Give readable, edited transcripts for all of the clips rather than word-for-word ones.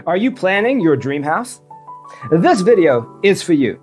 Are you planning your dream house? This video is for you.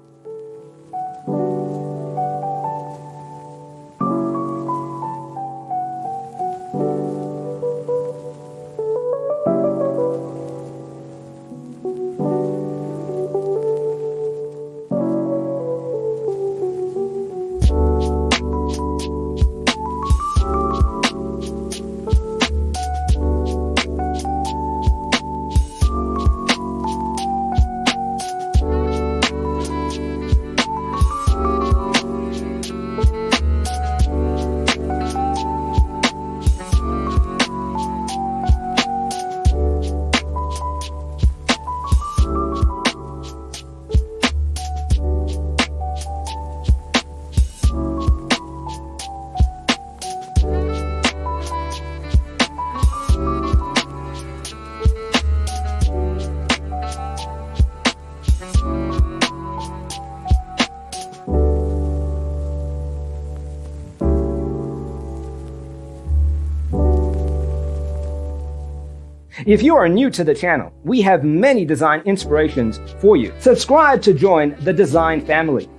If you are new to the channel, we have many design inspirations for you. Subscribe to join the design family.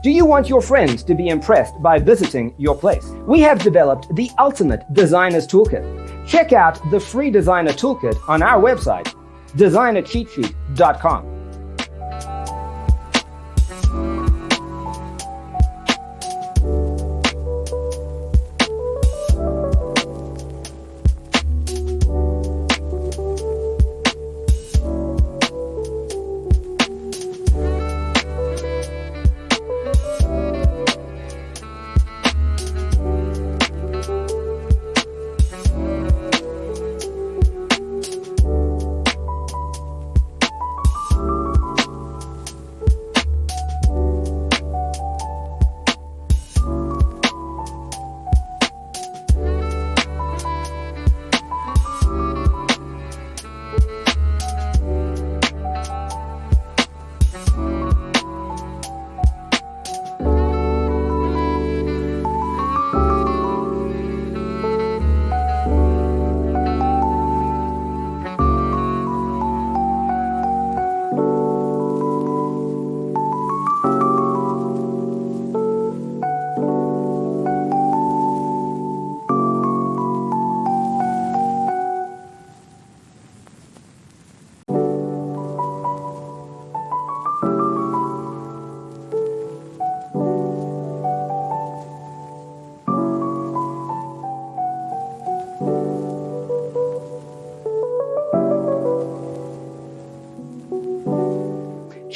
Do you want your friends to be impressed by visiting your place? We have developed the ultimate designer's toolkit. Check out the free designer toolkit on our website, designercheatsheet.com.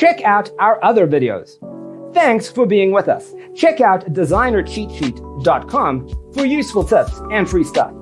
Check out our other videos. Thanks for being with us. Check out designercheatsheet.com for useful tips and free stuff.